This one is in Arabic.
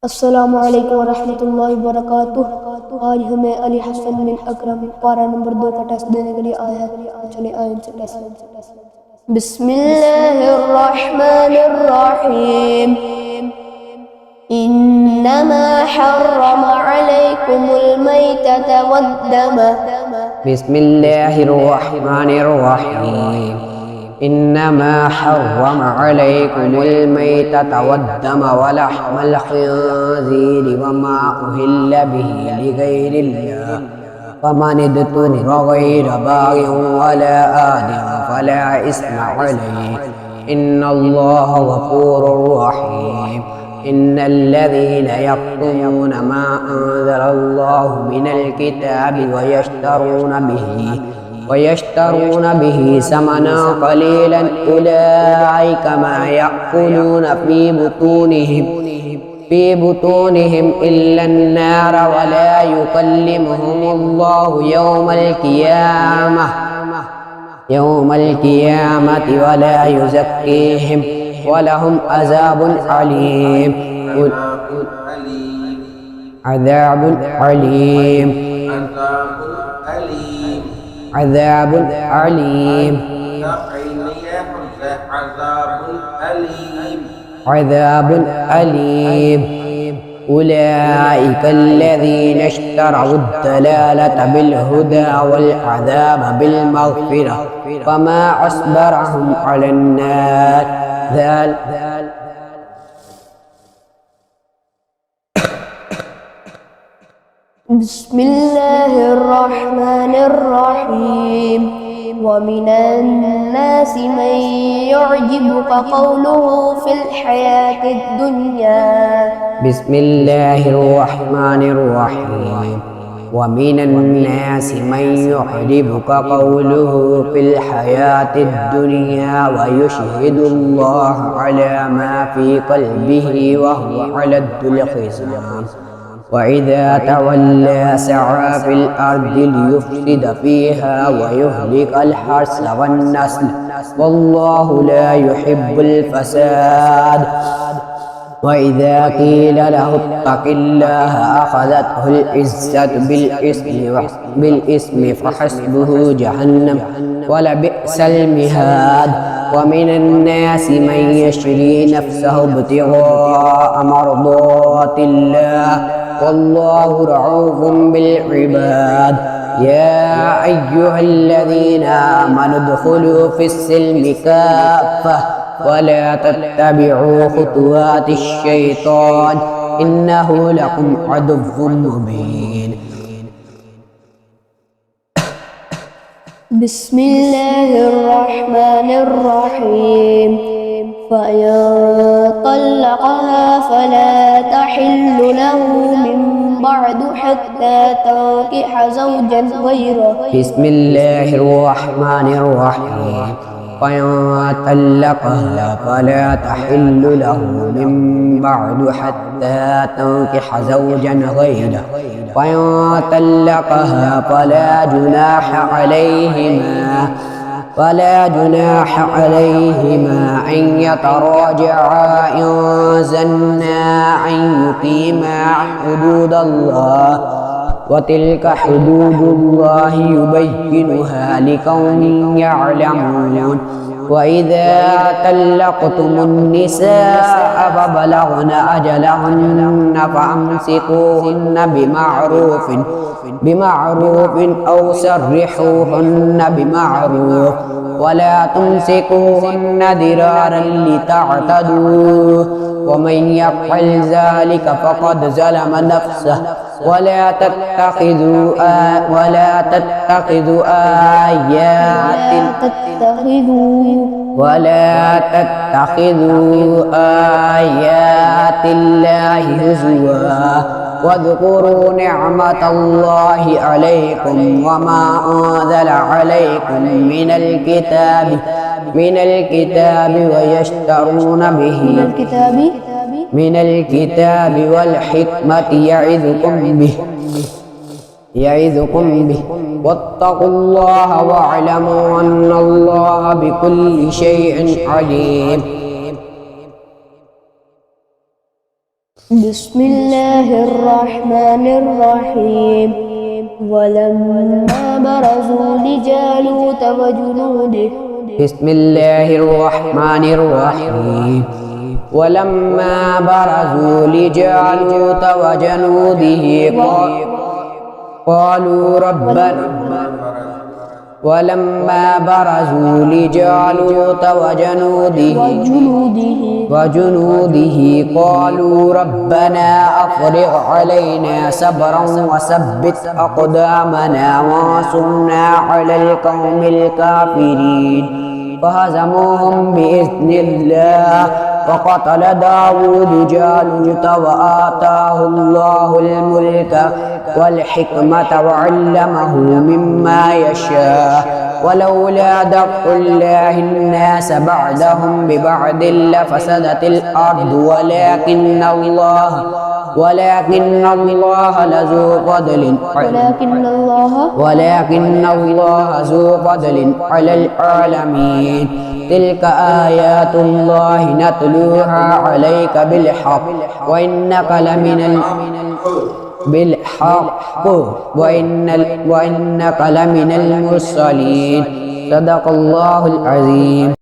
अस्सलामु अलैकुम वरहमतुल्लाहि वबरकातुह। आज हमें अली हसन बिन अकरम पारा नंबर 2 का टेस्ट देने के लिए आया है। चले आए इनसे टेस्ट। बिस्मिल्लाहिर्रहमानिर्रहीम। इन्नमा हर्रम अलैकुमुल मैतता वद्दम। बिस्मिल्लाहिर्रहमानिर्रहीम। इन्नमा हर्रम अलैकुमुल मैतता वद्दम वलहमल खिंज़ीर वमा उहिल्ल बिहि लिगैरिल्लाह फमन इज़्तुर्र गैर बागिन वला आदिन फला इस्म अलैहि इन्नल्लाह गफूरुर रहीम। इन्नल्लज़ीन यक्तुमून मा अंज़लल्लाहु मिनल किताबि वयश्तरून बिही समना क़लीलन उलाइका मा यअकुलून फी बुतूनिहिम इल्लन नार वला युकल्लिमुहुमुल्लाहु यौमल क़ियामति वला युज़क्कीहिम वलहुम अज़ाबुन अलीम। عذاب أليم أولئك الذين اشتروا الضلالة بالهدى والعذاب بالمغفرة فما أصبرهم على النار बिस्मिल्लाहिर्रहमानिर्रहीम। वमिन अन्नास मन युअजिबुका क़ौलुहु फ़िल हयातिद दुनिया। बिस्मिल्लाहिर्रहमानिर्रहीम। वमिन अन्नास मन युअजिबुका क़ौलुहु फ़िल हयातिद दुनिया वयुशहिदुल्लाह अला मा फ़ी क़ल्बिही वहुवा अलद्दुल ख़िज़ाम। وإذا تولى سعى في الأرض ليفسد فيها ويهلك الحرث والنسل والله لا يحب الفساد. وإذا قيل له اتق الله أخذته العزة بالإثم فحسبه جهنم ولبئس المهاد. ومن الناس من يشري نفسه ابتغاء مرضات الله والله رؤوف بالعباد. يا أيها الذين آمنوا ادخلوا في السلم كافة ولا تتبعوا خطوات الشيطان إنه لكم عدو مبين. बिस्मिल्लाहिर्रहमानिर्रहीम। फ़इन तल्लक़हा फ़ला तहिल्लु लहु मिन बअदु हत्ता तंकिह ज़ौजन गैरह। बिस्मिल्लाहिर्रहमानिर्रहीम। फ़इन तल्लक़हा फ़ला तहिल्लु लहु मिन बअदु हत्ता तंकिह ज़ौजन गैरह। फ़इन तल्लक़हा فلا جناح عليهما أن يتراجعا إن ظنا أن يقيما حدود الله وتلك حدود الله يبينها لقوم يعلمون. وإذا طلقتم النساء فبلغن أجلهن فأمسكوهن بمعروف أو سرحوهن بمعروف ولا تمسكوهن ضرارا لتعتدوا ومن يفعل ذلك فقد ظلم نفسه. ولا تتخذوا آيات الله هزوا واذكروا نعمة الله عليكم وما أنزل عليكم من الكتاب ويشترون به من الكتاب والحكمة يعظكم به واتقوا الله واعلموا أن الله بكل شيء عليم. بسم الله الرحمن الرحيم ولما برزوا لجالوت وجنوده بسم الله الرحمن الرحيم ولما برزوا لجالوت وجنوده قالوا ربنا ولما برزوا لجالوت وجنوده قالوا ربنا أفرغ علينا صبرا وثبت أقدامنا وانصرنا على القوم الكافرين فهزموهم بإذن الله وقتل داود جالوت وآتاه الله الملك والحكمة وعلمه مما يشاء ولولا دفع الله الناس بعدهم ببعض لفسدت الأرض ولكن الله ذو فضل على العالمين تلك آيات الله نتلوها عليك بالحق وإنك لمن المرسلين صدق الله العظيم.